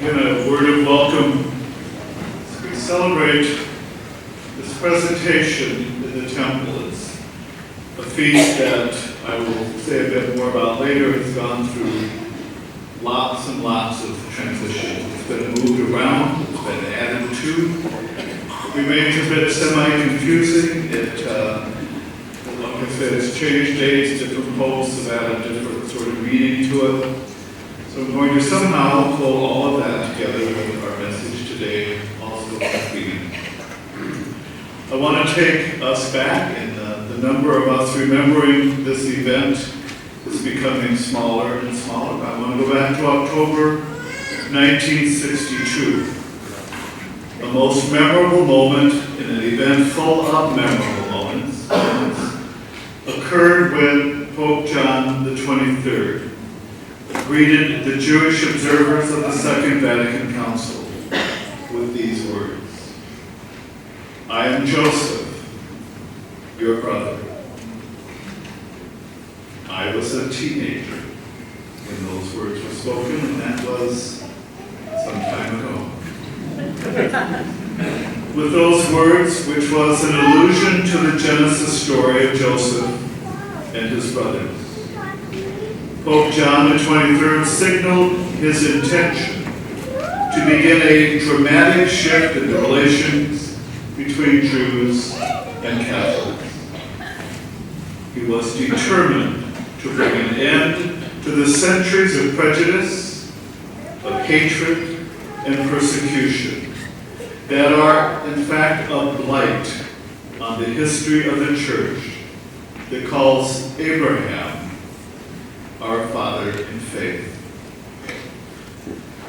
Again, a word of welcome as we celebrate this presentation in the temple. It's a feast that I will say a bit more about later. Has gone through lots and lots of transitions. It's been moved around, it's been added to. Remains a bit semi-confusing. Like I said, it's changed dates, different posts have added different sort of meaning to it. So I'm going to somehow pull all of that together with our message today, also this week. I want to take us back, and the number of us remembering this event is becoming smaller and smaller. I want to go back to October 1962. The most memorable moment in an event full of memorable moments occurred when Pope John the 23rd greeted the Jewish observers of the Second Vatican Council with these words: "I am Joseph, your brother." I was a teenager when those words were spoken, and that was some time ago. With those words, which was an allusion to the Genesis story of Joseph and his brothers, Pope John the 23rd signaled his intention to begin a dramatic shift in the relations between Jews and Catholics. He was determined to bring an end to the centuries of prejudice, of hatred, and persecution that are, in fact, a blight on the history of the Church that calls Abraham our father in faith.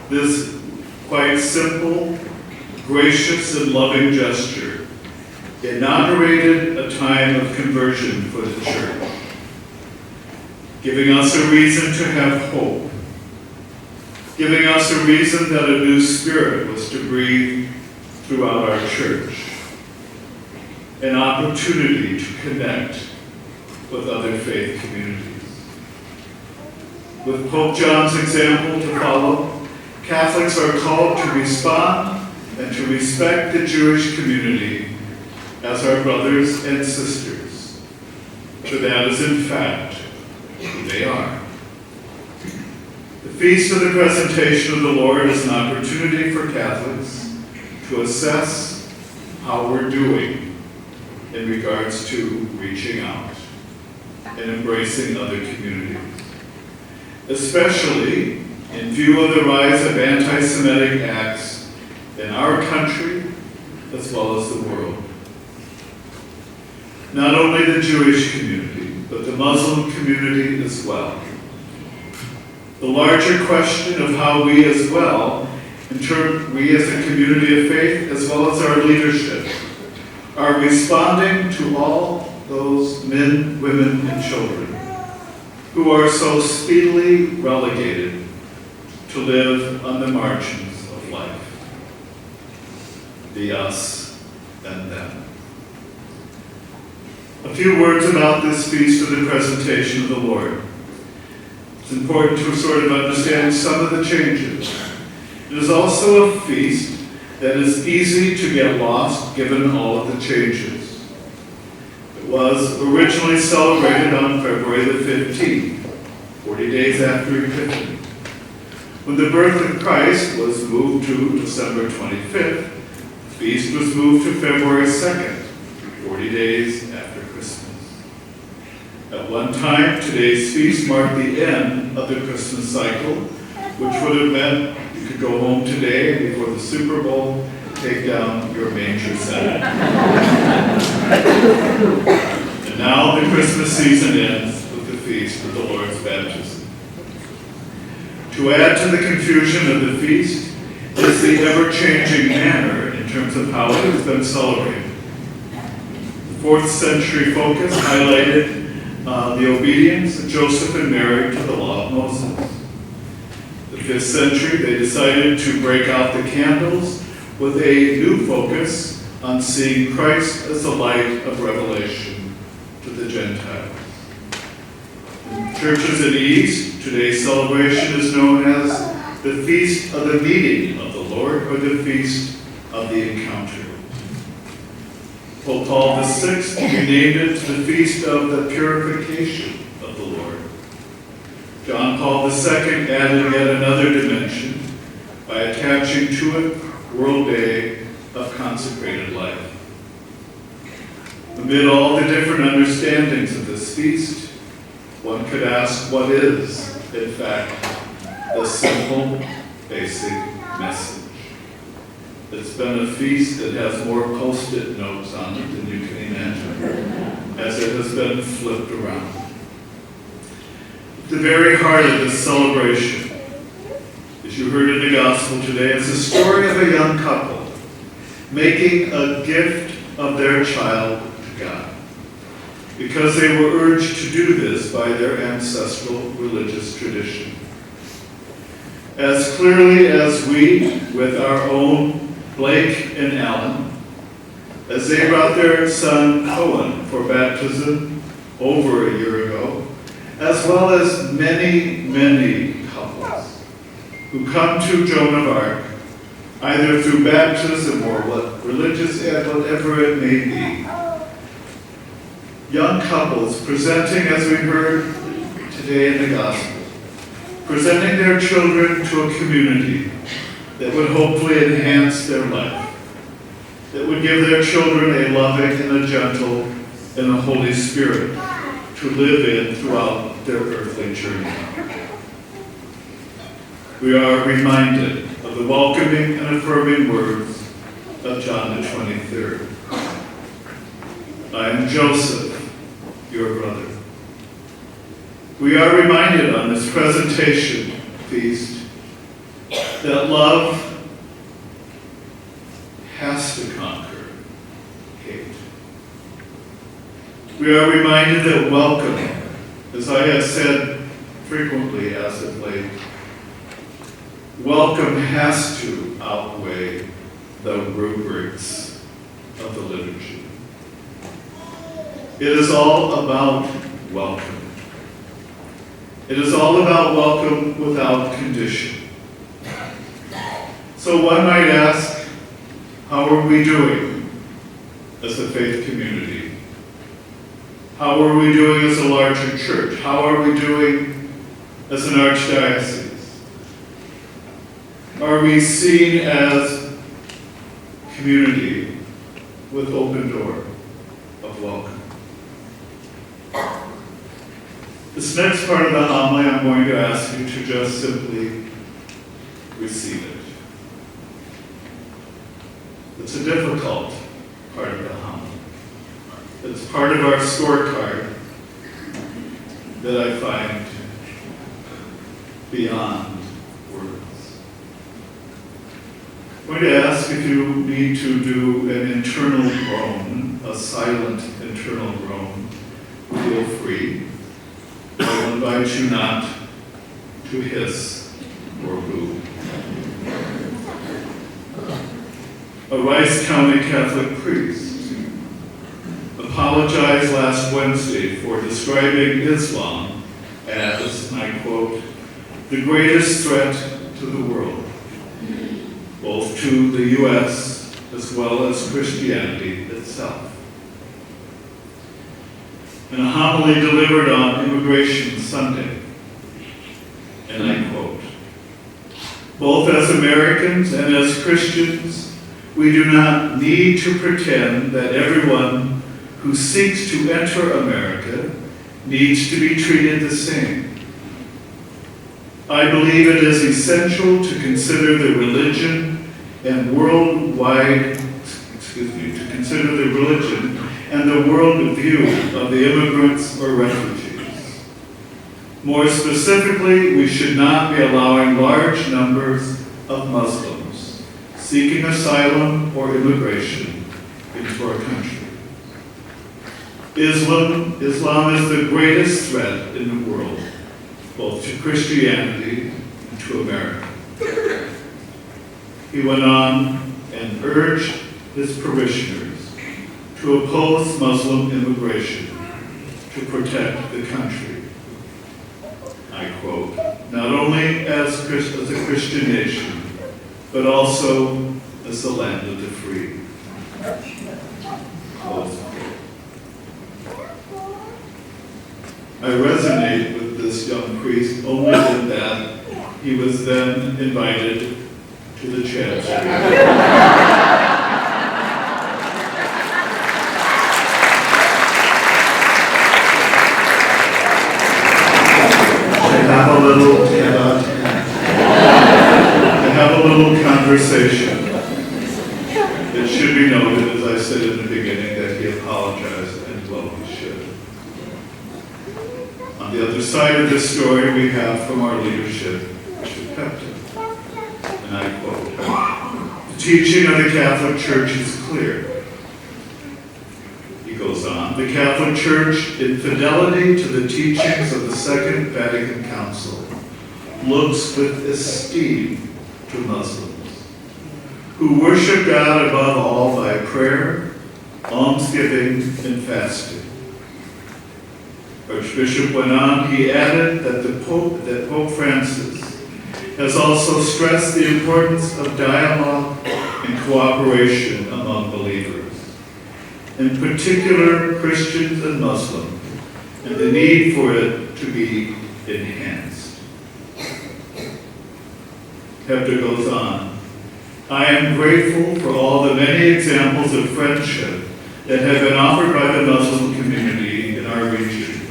This quite simple, gracious, and loving gesture inaugurated a time of conversion for the Church, giving us a reason to have hope, giving us a reason that a new spirit was to breathe throughout our Church, an opportunity to connect with other faith communities. With Pope John's example to follow, Catholics are called to respond and to respect the Jewish community as our brothers and sisters, for that is in fact who they are. The Feast of the Presentation of the Lord is an opportunity for Catholics to assess how we're doing in regards to reaching out and embracing other communities, especially in view of the rise of anti-Semitic acts in our country as well as the world. Not only the Jewish community, but the Muslim community as well. The larger question of how we as well, we as a community of faith, as well as our leadership, are responding to all those men, women, and children who are so speedily relegated to live on the margins of life. The us and them. A few words about this Feast of the Presentation of the Lord. It's important to sort of understand some of the changes. It is also a feast that is easy to get lost given all of the changes. It was originally celebrated on February the 15th, 40 days after Epiphany. When the birth of Christ was moved to December 25th, the feast was moved to February 2nd, 40 days after Christmas. At one time, today's feast marked the end of the Christmas cycle, which would have meant you could go home today before the Super Bowl and take down your manger set. And now the Christmas season ends with the feast of the Lord's baptism. To add to the confusion of the feast is the ever-changing manner in terms of how it has been celebrated. The 4th century focus highlighted the obedience of Joseph and Mary to the law of Moses. The 5th century, they decided to break out the candles with a new focus on seeing Christ as the light of revelation to the Gentiles. In churches in the East, today's celebration is known as the feast of the meeting of the Lord or the feast of the encounter. Pope Paul VI renamed it the feast of the purification of the Lord. John Paul II added yet another dimension by attaching to it World Day of Consecrated Life. Amid all the different understandings of this feast, one could ask what is, in fact, the simple, basic message. It's been a feast that has more post-it notes on it than you can imagine, as it has been flipped around. At the very heart of this celebration, as you heard in the gospel today, is the story of a young couple making a gift of their child to God, because they were urged to do this by their ancestral religious tradition. As clearly as we, with our own Blake and Alan, as they brought their son Cohen for baptism over a year ago, as well as many, many couples who come to Joan of Arc, either through baptism or what religious and whatever it may be. Young couples presenting, as we heard today in the gospel, presenting their children to a community that would hopefully enhance their life, that would give their children a loving and a gentle and a Holy Spirit to live in throughout their earthly journey. We are reminded of the welcoming and affirming words of John the 23rd. I am Joseph, your brother. We are reminded on this presentation feast that love has to conquer hate. We are reminded that welcome, as I have said frequently as of late, welcome has to outweigh the rubrics of the liturgy. It is all about welcome. It is all about welcome without condition. So one might ask, how are we doing as a faith community? How are we doing as a larger church? How are we doing as an archdiocese? Are we seen as community with open door of welcome? This next part of the homily, I'm going to ask you to just simply receive it. It's a difficult part of the homily. It's part of our scorecard that I find beyond words. I'm going to ask if you need to do an internal groan, a silent internal groan. Feel free. I will invite you not to hiss or boo. A Rice County Catholic priest apologized last Wednesday for describing Islam as, and I quote, the greatest threat to the world, both to the U.S. as well as Christianity itself. In a homily delivered on Immigration Sunday, and I quote, both as Americans and as Christians, we do not need to pretend that everyone who seeks to enter America needs to be treated the same. I believe it is essential to consider the religion and to consider the religion and the worldview of the immigrants or refugees. More specifically, we should not be allowing large numbers of Muslims seeking asylum or immigration into our country. Islam is the greatest threat in the world, both to Christianity and to America. He went on and urged his parishioners to oppose Muslim immigration to protect the country. I quote, not only as a Christian nation, but also as the land of the free. Close quote. I resonate with this young priest only in that he was then invited to the chancery. To have a little conversation. It should be noted, as I said in the beginning, that he apologized, and well he should. On the other side of this story, we have from our leadership, Bishop Pepton, and I quote, "The teaching of the Catholic Church is clear." He goes on, "The Catholic Church, in fidelity to the teachings of the Second Vatican Council, looks with esteem to Muslims, who worship God above all by prayer, almsgiving, and fasting." Archbishop went on, he added that Pope Francis has also stressed the importance of dialogue and cooperation among believers, in particular Christians and Muslims, and the need for it to be enhanced. Hector goes on, "I am grateful for all the many examples of friendship that have been offered by the Muslim community in our region,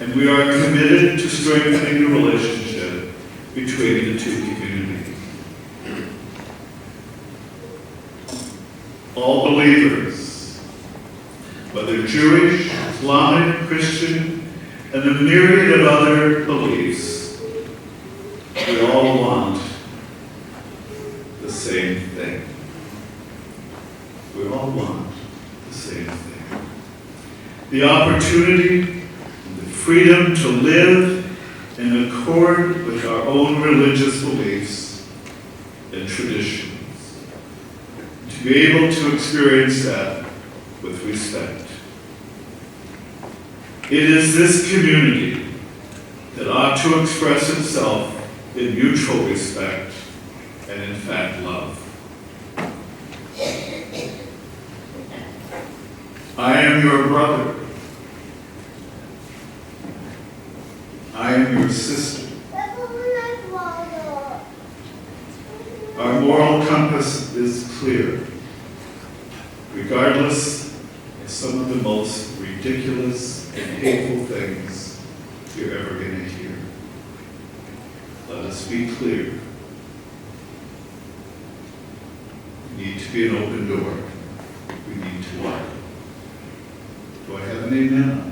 and we are committed to strengthening the relationship between the two communities. All believers, whether Jewish, Islamic, Christian, and a myriad of other beliefs, we all want the same thing. We all want the same thing. The opportunity and the freedom to live in accord with our own religious beliefs and traditions. To be able to experience that with respect. It is this community that ought to express itself in mutual respect and in fact love. I am your brother. I am your sister. Our moral compass is clear, regardless of some of the most ridiculous and hateful things you're ever going to hear. Let us be clear. We need to be an open door. We need to welcome. Do I have an amen?